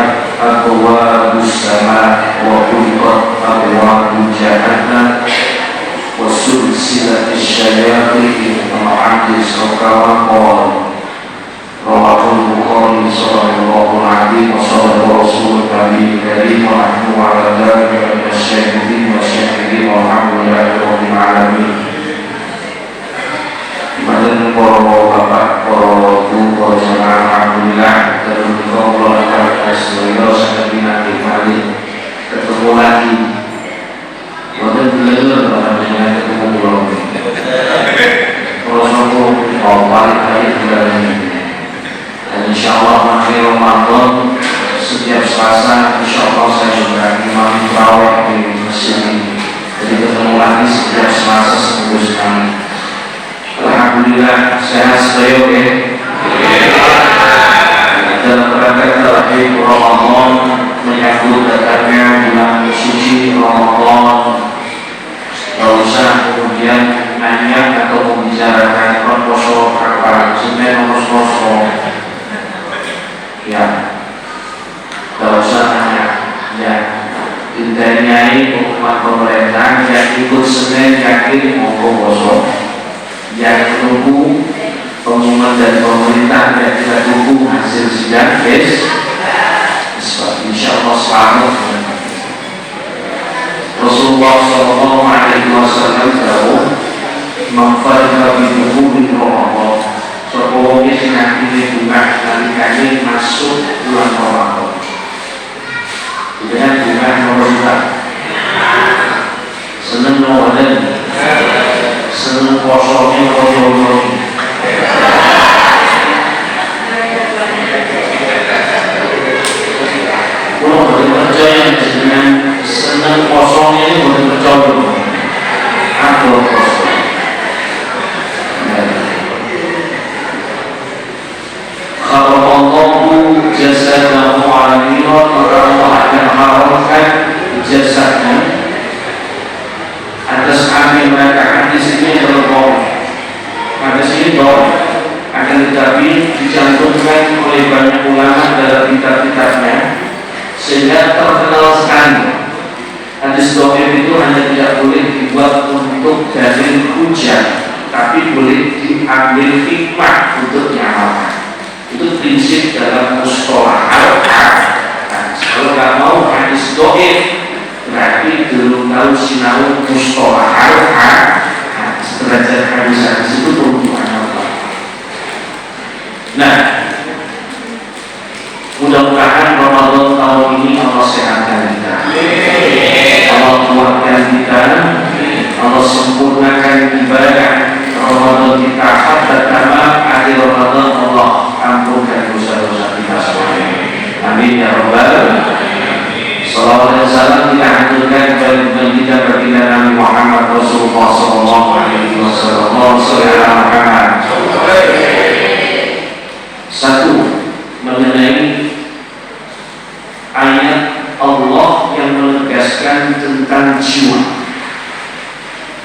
futihat abwabus sama wa ghulqat abwabul jahannam wa sulsilatis syayatin ma'adis sokawakol rawahul Bukhari sallallahu alaihi wasallam Rasul Nabi Karim wa nahnu ala dzalika minasyahidin wa syahidin walhamdulillahi rabbil alamin. Manten para bapak, para ibu, para jamaah, alhamdulillah terus Allah akan semoga sangat dinanti ketemu lagi. Manten belajar dengan ketemu lagi. Kalau sanggup balik lagi kembali. Dan insyaallah akhir Ramadan setiap Selasa insyaallah saya juga imam tarawih di masjid ini. Jadi ketemu lagi setiap Selasa seminggu sekali. Alhamdulillah sehat sedaya ya. Dalam rangka terakhir Ramadan menyambut datangnya bulan suci Ramadan, tidak usah kemudian nanya atau membicarakan proposal apa sebenarnya proposal ya, tidak usah nanya ya. Intinya ini hukuman pemerintah yang ikut Senin yakin mau bosok yang menunggu pengumuman dari pemerintah dan kita tunggu hasil sidang insyaallah selamat. Rasulullah sallallahu alaihi wasallam dawuh manfaatna bi dukhulil Ramadan sebelumnya sinati bunga nalikane masuk bulan Ramadan dengan bunga pemerintah seneng Ramadan seneng kosongnya kosong. Kalau boleh percaya dengan seneng kosongnya ini boleh percaya atau kosong. Kalau Allah jasadahu alamiran maka Allah akan haramkan jasadnya atas amin mereka. Hadis ini adalah hadis ini akan tetapi dicantumkan oleh banyak ulama dalam kitab-kitabnya sehingga terkenal sekali. Hadis dhaif itu hanya tidak boleh dibuat untuk dalil hujah, tapi boleh diambil hikmah untuk diamalkan. Itu prinsip dalam mustalah al-hadis. Kalau nggak mau hadis dhaif berarti belum tahu sinau mustalah al-hadis. Belajar hadis-hadis itu peruntukan Allah. Nah, mudah-mudahan Ramadan tahun ini Allah sehatkan kita, Allah kuatkan kita, Allah sempurnakan ibadah Ramadan kita hatta tamat akhir Ramadan. Allah ampunkan dosa-dosa kita semuanya. Amin ya rabbal alamin. Salawat dan salam kita haturkan kepada kita baginda Nabi Muhammad Rasulullah sallallahu alaihi wasallam. Muhammad. Satu, mengenai ayat Allah yang menegaskan tentang jiwa.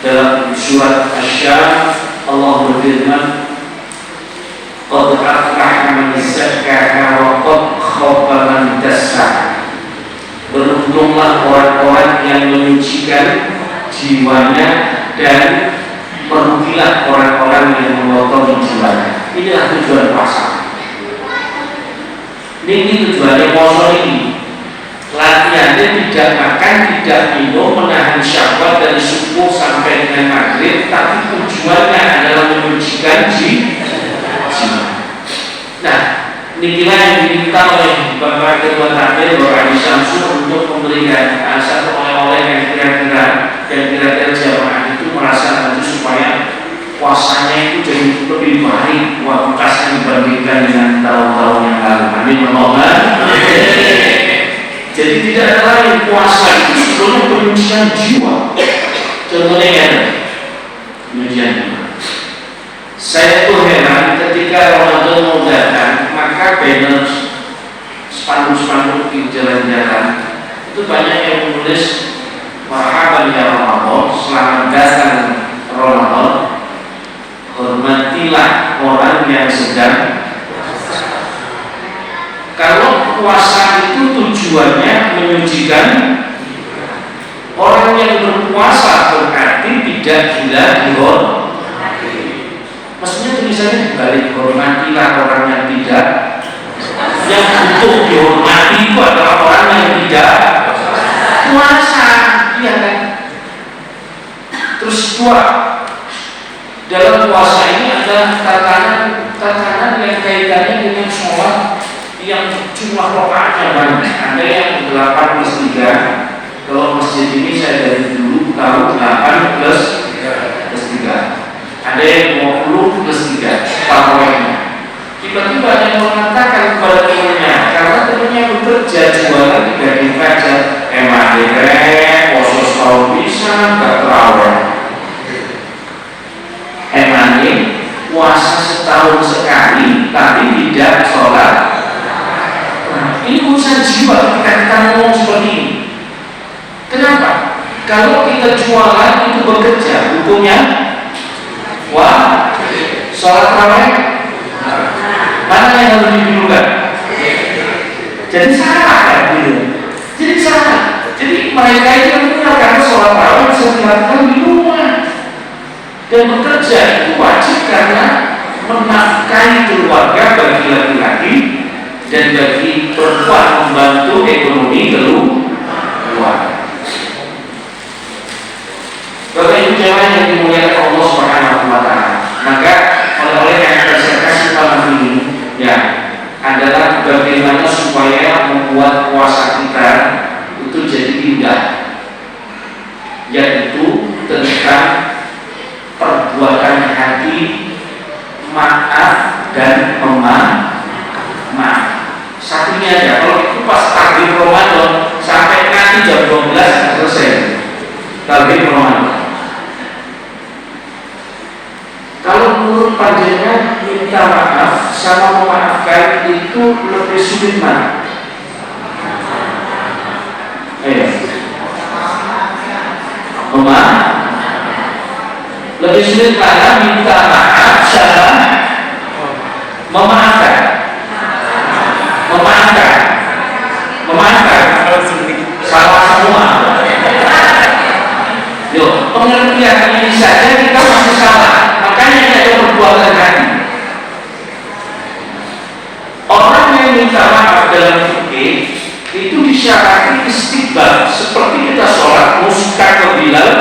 Dalam surat Asy-Syams Allah berfirman, qad aflaha man zakkaha wa qad khaba man dassaha. Beruntunglah orang-orang yang menyucikan jiwanya dan merugilah orang-orang yang mengotori jiwanya. Inilah tujuan puasa. Ini tujuannya puasa ini. Latihannya tidak makan, tidak minum, menahan syahwat dari subuh sampai dengan maghrib, tapi tujuannya adalah menyucikan jiwa. Nah, inilah yang diminta oleh Bapak Ketua Takmir Bapak Haji Syamsul untuk memberikan satu oleh-oleh yang kira-kira jamaah itu merasa nanti supaya puasanya itu jadi lebih baik kualitasnya dibandingkan dengan tahun-tahun yang lalu. Amin Allah. Jadi tidak ada lain, puasa itu sebetulnya penyucian jiwa. Contohnya ya, penyucian jiwa. Saya tuh heran ketika Ramadan mau datang, maka banner spanduk-spanduk di jalan-jalan itu banyak yang menulis marhaban ya Ramadan, selamat datang Ramadan, hormatilah orang yang sedang. Kalau puasa itu tujuannya menyucikan. Orang yang berpuasa berarti tidak gila dihormati. Maksudnya tulisannya dibalik, hormatilah orang yang tidak, yang butuh dihormati itu adalah orang yang tidak puasa, iya kan? Terus dua, dalam puasa ini ada tatanan yang kaitannya dengan sholat yang jumlah rakaatnya banyak. Ada yang 8+3. Kalau masjid ini saya dari dulu tahu 8+3. Ada yang 20+3 tarawihnya. Tiba-tiba ada yang mengatakan kepada temannya, karena temannya bekerja jualan di Gading Fajar, emang poso setahun bisa gak terawih. Emangnya puasa setahun sekali tapi tidak sholat. Nah, ini urusan jiwa kita ngomong seperti ini. Kenapa? Kalau kita jualan itu bekerja, hukumnya sholat tarawih mana yang harus didulukan? Jadi salah kan gitu. Jadi salah. Jadi mereka itu karena sholat tarawih bisa dilakukan di rumah. Dan bekerja itu wajib karena menafkahi keluarga bagi laki-laki dan bagi perempuan membantu ekonomi keluarga. Bapak Ibu jemaah yang dimuliakan Allah Subhanahu wa taala. Maka oleh-oleh yang akan saya kasih malam ini ya adalah bagaimana supaya membuat puasa kita itu jadi indah, yaitu tentang perbuatan hati, maaf dan maaf. Satunya aja, kalau itu pas takbir Ramadan sampai nanti jam 12 selesai takbir Ramadan. Kalau menurut panjenengan minta maaf sama memaafkan itu lebih sulit mana? Memaaf lebih sulit mana minta maaf sama memaafkan? Memaafkan salah semua. Yuk, pengertian ini saja kita masih salah. Makanya ada perbuatan hati. Orang yang minta maaf dalam fikih itu disyarati istiqbal, seperti kita sholat mustaqbilal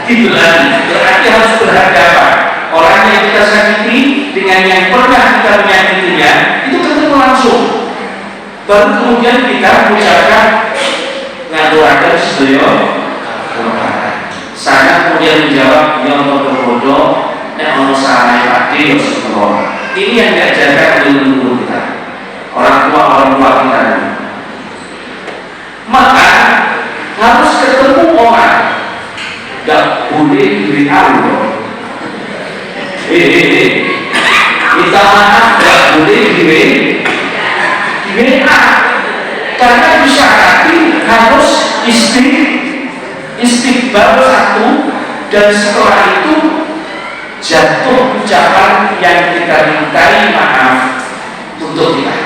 kiblat, berarti harus berhadapan. Orang yang kita sakiti dengan yang pernah kita menyakitinya itu ketemu langsung. Baru kemudian kita mengucapkan ngaturaken sedaya saya kemudian menjawab yang bodoh yang ono salah pati ya sepuluh. Ini yang diajarkan oleh leluhur kita, orang tua kita. Maka harus ketemu orang, gak boleh diri Allah. Minta maaf gak boleh diri karena disyarati harus istiqbal satu, dan setelah itu jatuh ucapan yang kita mintai maaf untuk kita.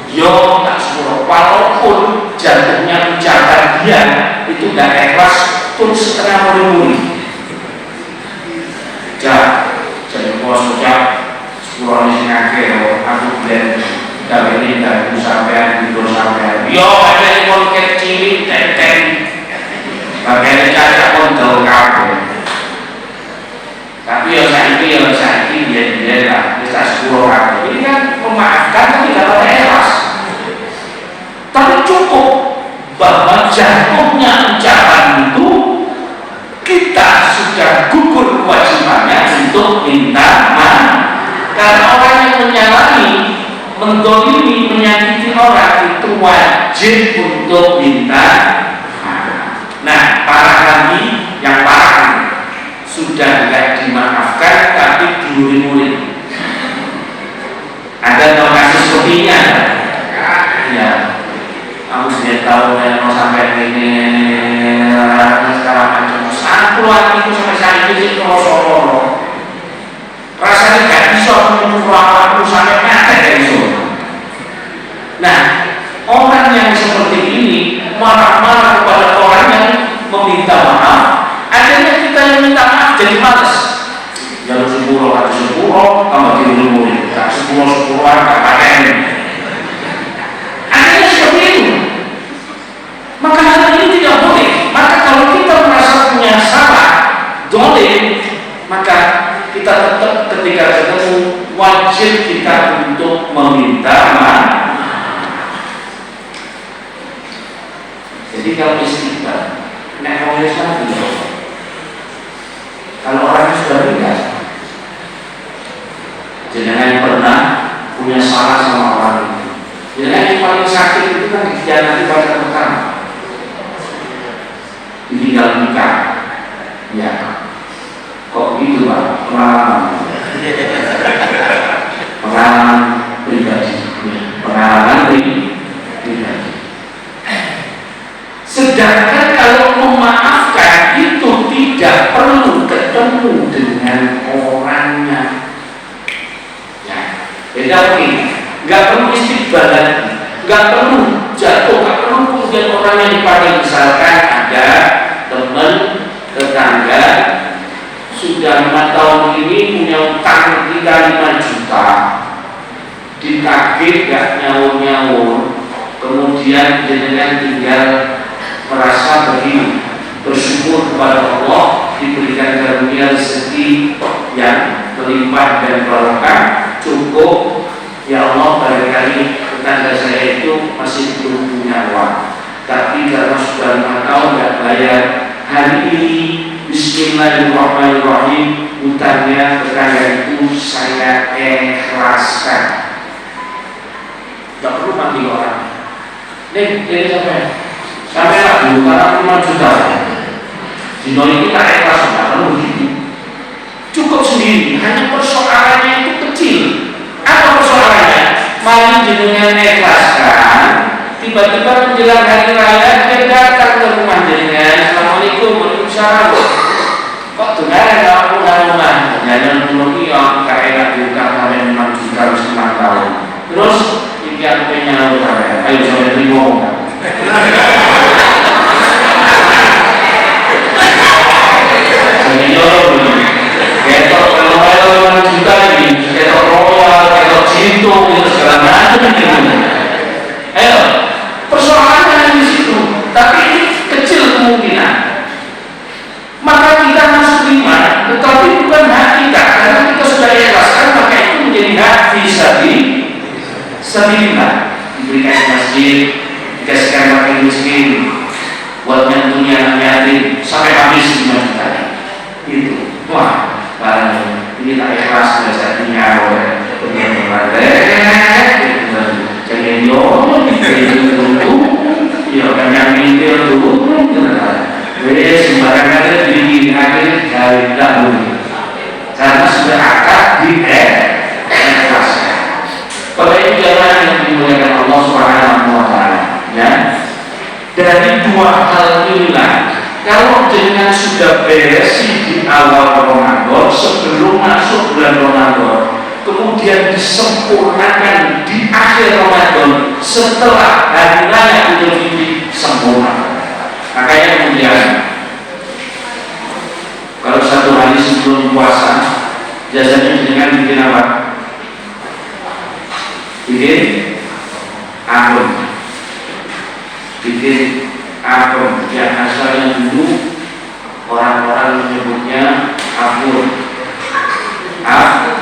Yo tak sepuluh, walaupun jatuhnya ucapan dia itu gak ikhlas pun setengah muri-muri. Jadi bos ucap sepuluh ini ngake aku bilang dari ini dari sampean tidur sampean. Yo ada yang mau kecil teten. Bagaimana cara kontrol kabel. Tapi yang saya dia lah bisa 10 kabel. Ini kan memaafkan tapi tidak ada ikhlas. Tapi cukup bahwa jatuhnya ucapan itu kita sudah gugur kewajibannya untuk minta maaf. Karena orang yang menyalahi, mendolimi, menyakiti orang itu wajib untuk minta. Nah, parah lagi, yang parah sudah tidak dimaafkan tapi diuri-uri. Ada kasus seperti ini ada? Ya, aku sudah tahu yang mau sampai ini sekarang macam puluhan itu sampai saat ini kalau rasanya gak bisa mengukur apa sampai ada dari itu. Nah, orang yang seperti wajib kita untuk meminta maaf. Jadi kalau istighfar, nek wong Islam itu, kalau orangnya sudah beda, jangan pernah punya salah sama orang itu. Jangan yang paling sakit itu kan dikhianati pada pertama, ditinggal nikah, ya. Kok gitu Pak? Pengalaman pribadi, pengalaman pribadi. Sedangkan kalau memaafkan itu tidak perlu ketemu dengan orangnya. Ya, beda begini. Nggak perlu istighfar lagi, nggak perlu jatuh, nggak perlu kemudian orangnya dipanggil. Misalkan ada teman tetangga sudah 5 tahun ini punya utang kita 5 juta, ditagih nggak nyaur-nyaur, kemudian jenengan tinggal merasa begini, bersyukur kepada Allah diberikan karunia rezeki yang berlimpah dan barokah, cukup. Ya Allah, barangkali tetangga saya itu masih belum punya uang, tapi karena sudah 5 tahun nggak bayar, hari ini Bismillahirrahmanirrahim, hutangnya tetangga itu saya ikhlaskan. Gak perlu panggil orang. Nih, jadi sampai lah dulu karena 5 juta. Dino ini tak ikhlas, nggak perlu begitu. Cukup sendiri, hanya persoalannya itu kecil. Apa persoalannya? Mari jenengan ikhlaskan. Tiba-tiba menjelang hari raya dia datang ke rumah jenengan. Assalamualaikum, waalaikumsalam. Kok dengar ada rumah-rumah? Jangan dulu yang kaya diutang sampai 6 juta 5 tahun. Terus ini aku pengen utang. Ayo saya terima. Ketok kalau 5 juta ini, ketok royal, ketok cinta, itu segala macam. Ayo, persoalannya di situ. Tapi ini kecil kemungkinan. Maka kita masuk iman, tetapi bukan hak kita, karena kita sudah ikhlaskan, maka itu menjadi hak fisabilillah. Diberikan di masjid, dikasihkan fakir miskin, buat nyantuni anak yatim sampai habis 5 juta. Itu, wah, barang ini tak ikhlas belajar nyawa, jangan yo, ya kan yang mikir dulu, jadi sembarangan ada bikin akhir dari dahulu, karena sudah akad di ikhlas. Pada itu jalan yang dimuliakan Allah Subhanahu Wa Taala, ya. Dari dua hal inilah, kalau dengan sudah beres di awal Ramadan, sebelum masuk bulan Ramadan, kemudian disempurnakan di akhir Ramadan setelah hari raya Idul Fitri sempurna. Makanya kemudian kalau 1 hari sebelum puasa, biasanya dengan bikin apa? Bikin akun, bikin akun yang asalnya dulu orang-orang menyebutnya akun, akun.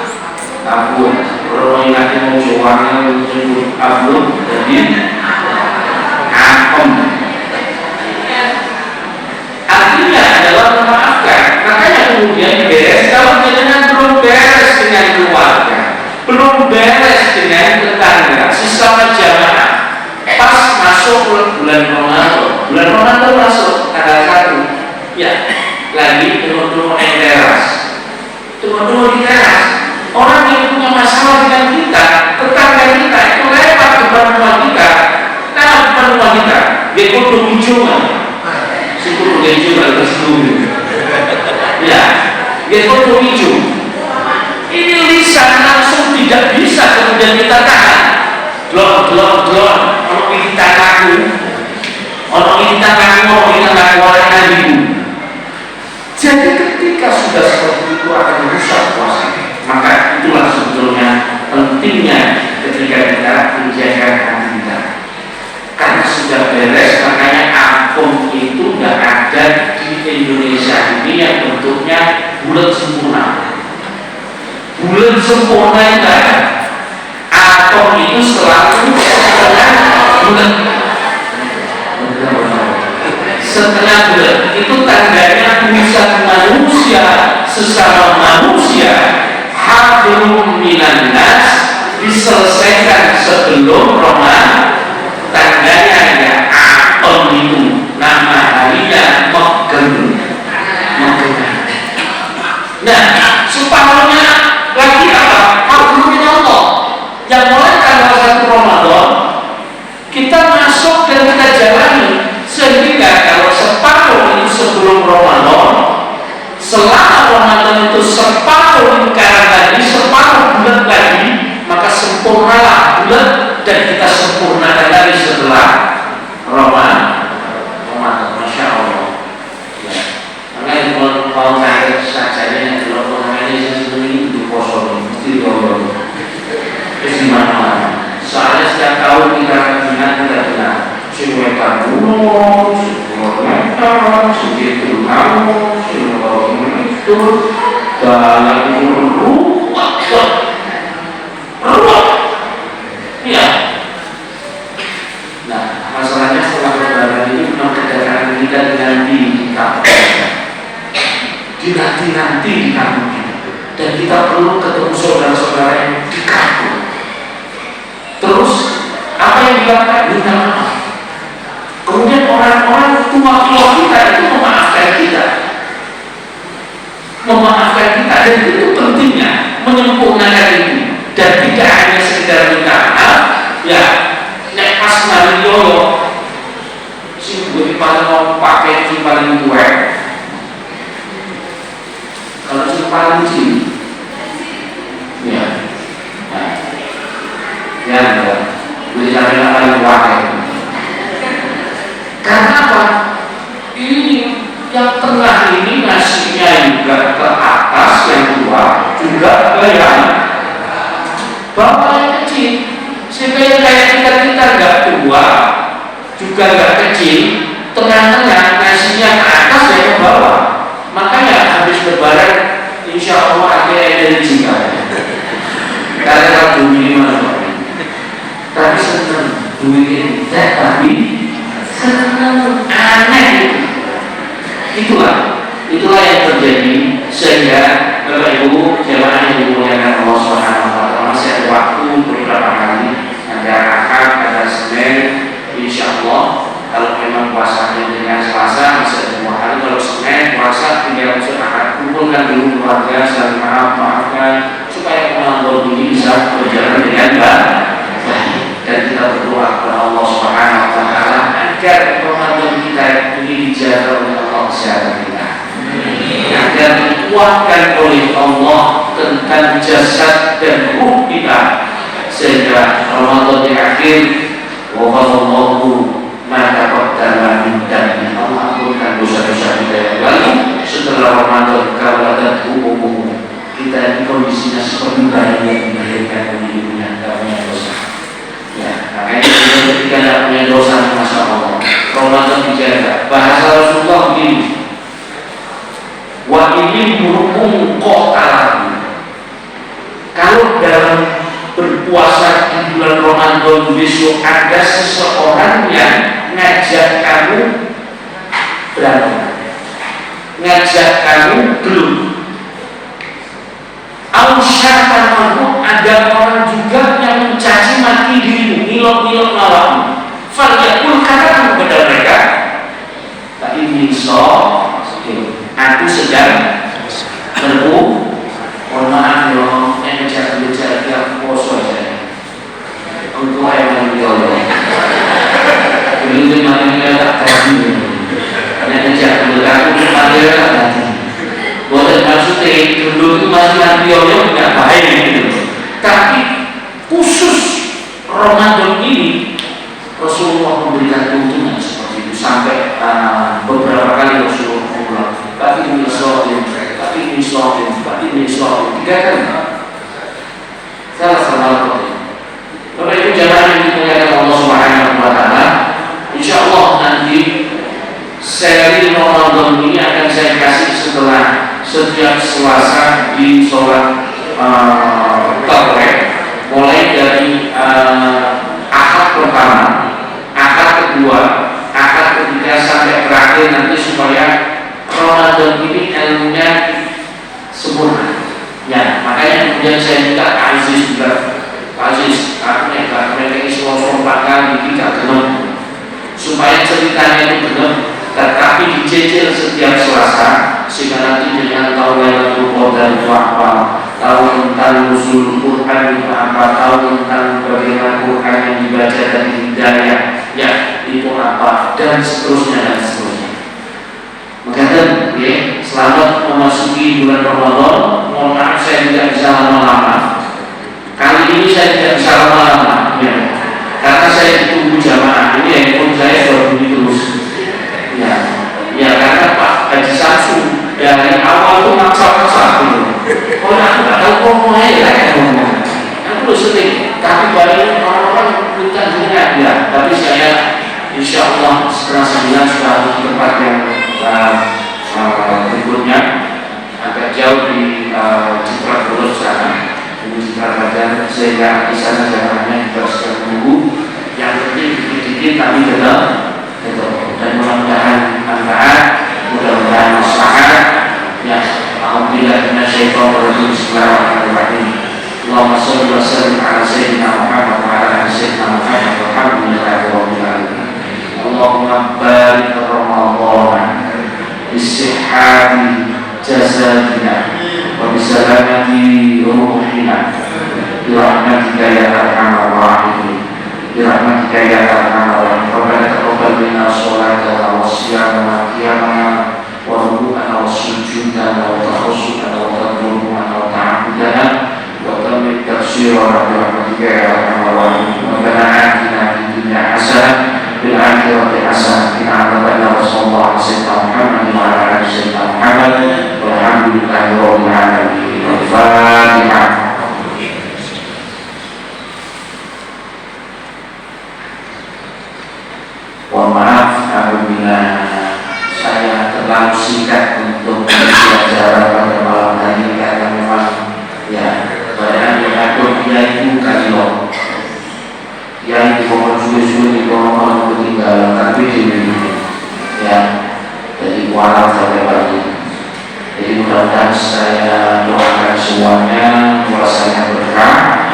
Kalau ingatnya mau coba menyebut akun, jadi akun. Artinya adalah memaafkan. Makanya kemudian beres. Kalau dengan belum beres dengan keluarga, belum beres dengan tetangga, sesama jamaah, pas masuk bulan Ramadan, bulan Ramadan masuk tanggal 1, ya lagi tunggu di teras, tunggu di teras. Orang yang punya masalah dengan kita, tetangga kita itu lewat depan rumah kita, lewat depan rumah kita, dia kudu hijau, si kudu hijau kalau tersebut, ya dia kudu hijau. Ini lisan langsung tidak bisa kemudian kita tahan. Glon, kalau kita kaku, orang kita kaku orang ibu. Jadi ketika sudah seperti itu akan merusak puasa. Maka itulah sebetulnya pentingnya ketika kita menjaga hati kita. Karena sudah beres, makanya ampun itu tidak ada di Indonesia ini yang bentuknya bulat sempurna. Bulan sempurna itu atom itu selalu setengah bulan itu tandanya urusan manusia sesama manusia hablum minan nas diselesaikan sebelum Ramadan. Tandanya ya atom itu nama harinya Meger. Nah, separuhnya lagi apa? Hablumnya Allah yang mulai tanggal 1 Ramadan kita masuk dan kita jalani, sehingga kalau separuh itu sebelum Ramadan, selama Ramadan itu separuh lingkaran lagi, separuh bulan lagi, maka sempurnalah bulan dan kita sempurnakan lagi setelah Ramadan. Masya Allah. Makanya kalau saya sajanya yang kalau ini sebenarnya itu kosong, mesti diomong. Mana? Soalnya setiap tahun kita benar simuletan dulu, simuletan, segitu kamu, simuletan itu, dalam ruwet, ya. Nah, masalahnya setelah lebaran ini memang kedatangan kita dinanti di kampung dan kita perlu ketemu saudara-saudara yang di kampung. Terus apa yang dilakukan? Minta maaf. Kemudian orang-orang tua-tua kita itu memaafkan kita, dan itu pentingnya menyempurnakan itu. Dan tidak hanya sekedar minta maaf, ya nek pas nari yoyo si gue paling mau pakai si paling tua. Kalau si paling sini, ya. Ya, boleh sampai paling wakil. Karena apa? Ini yang tengah ini nasinya juga ke atas yang tua, juga ke yang bawah yang kecil. Sehingga yang kayak kita nggak tua, juga nggak kecil, tengah-tengah nasinya ke atas dan ke bawah. Makanya habis lebaran, insya Allah ada energi kalian. Karena kalau dunia mana? Tapi senang duit tapi senang aneh. Itulah yang terjadi sehingga Bapak Ibu jemaah yang dimuliakan Allah Subhanahu wa taala masih ada waktu beberapa kali, ada Ahad, ada Senin, insya Allah. Kalau memang puasanya dengan Selasa masih ada 2 hari. Kalau Senin puasa tinggal besok akan kumpulkan dulu keluarga, saling maafkan supaya Ramadan ini bisa berjalan dengan baik. Dan kita berdoa kepada Allah Subhanahu wa taala agar Ramadan kita ini dijaga oleh Allah kesehatan kita. Agar dikuatkan oleh Allah tentang jasad dan ruh kita sehingga Ramadan di akhir wallahu maka qaddama min dami Allah ampunkan dosa-dosa kita yang lalu. Setelah Ramadan kawalan umum kita di kondisinya seperti bayi yang dilahirkan dari ibunya tidak punya dosa. Ya, makanya ketika tidak punya dosa, masya Allah, Ramadan dijaga. Bahasa Rasulullah begini, wa ini berhubung kotalan. Kalau dalam berpuasa di bulan Ramadan besok ada seseorang yang ngajak kamu berantem, ngajak kamu belum, Ausyatamahu, ada orang juga yang mencaci maki dirimu, ngilok-ngilok lawanmu. Falyakul, katakan kepada mereka, tak ini aku sedang mohon maaf ya, yang ngejar-ngejar yang poso saja. Untuk yang menjolong. Belum dimana tak tadi. Yang ngejar-ngejar aku dipanggil tak tadi. Boleh maksudnya dulu itu masih antioyo tidak baik gitu. Tapi khusus Ramadan ini Rasulullah memberikan tuntunan seperti itu sampai beberapa kali Rasulullah mengulang. Tapi ini soal, tapi ini soal, tapi ini soal 3 kali. Salah satu. Bapak Ibu jamaah yang dimuliakan Allah Subhanahu wa taala, insyaallah nanti seri Ramadan ini akan saya kasih setelah setiap Selasa di sholat terlek mulai dari akad pertama, akad kedua, akad ketiga sampai terakhir nanti supaya Ramadan ini ilmunya sempurna. Ya, makanya kemudian saya minta Aziz juga, Aziz, aku nggak mereka semua sompakan tidak genep, supaya ceritanya itu genep, tetapi dicicil setiap Selasa, sehingga nanti dengan tahu Lailatul Qadar itu apa, tahu tentang nuzul Quran itu apa, tahu tentang bagaimana Quran yang dibaca dan hidayah, ya itu apa, dan seterusnya dan seterusnya. Makanya, ya, selamat memasuki bulan Ramadan. Mohon maaf saya tidak bisa lama-lama. Kali ini saya tidak bisa lama-lama, ya, karena saya ditunggu jamaah. Ini handphone saya berbunyi terus. Ya, ya karena Pak Haji Samsu dari awal itu maksa-maksa gitu. Oh, aku nggak tahu ngomongnya ya, ngomong. Aku belum sering, tapi banyak orang-orang minta dengar ya. Tapi saya insya Allah setelah 9 sudah di tempat yang berikutnya agak jauh di Ciprat Bolos sana, di Ciprat Badan, sehingga di sana jalannya juga sedang menunggu. Yang penting dikit-dikit tapi tetap dan mudah-mudahan manfaat, mudah-mudahan maslahat. Ya, alhamdulillah minasyaitonir rajim. Bismillahirrahmanirrahim. Allahumma shalli wa sallim ala sayyidina Muhammad wa ala ali sayyidina Muhammad walhamdulillahirabbil alamin. Allahumma barik Ramadan bisihhati jasadina wa bisalamati ruhina birahmatika ya arhamar rahimin, birahmatika ya arhamar rahimin. Rabbana taqabbal minna sholata wa siyamana wa qiyamana wa ruku'ana wa sujudana wa takhussuana wa tadurruna wa ta'abudana wa tamit tafsirana birahmatika ya arhamar rahimin. Rabbana atina fid dunya hasanah bil akhirati hasanah wa qina adzabannar. Sallallahu alaihi wasallam Muhammad wa ala ali sayyidina Muhammad walhamdulillahi rabbil alamin. Al-Fatihah. Mohon maaf apabila saya terlalu singkat untuk berbicara pada malam hari ini, karena memang ya banyak yang atur dia itu kalilong yang dimohon sulit-sulit dimohon ketinggalan, tapi ini ya dari walau sampai pagi. Jadi mudah-mudahan saya doakan semuanya puasanya berkah,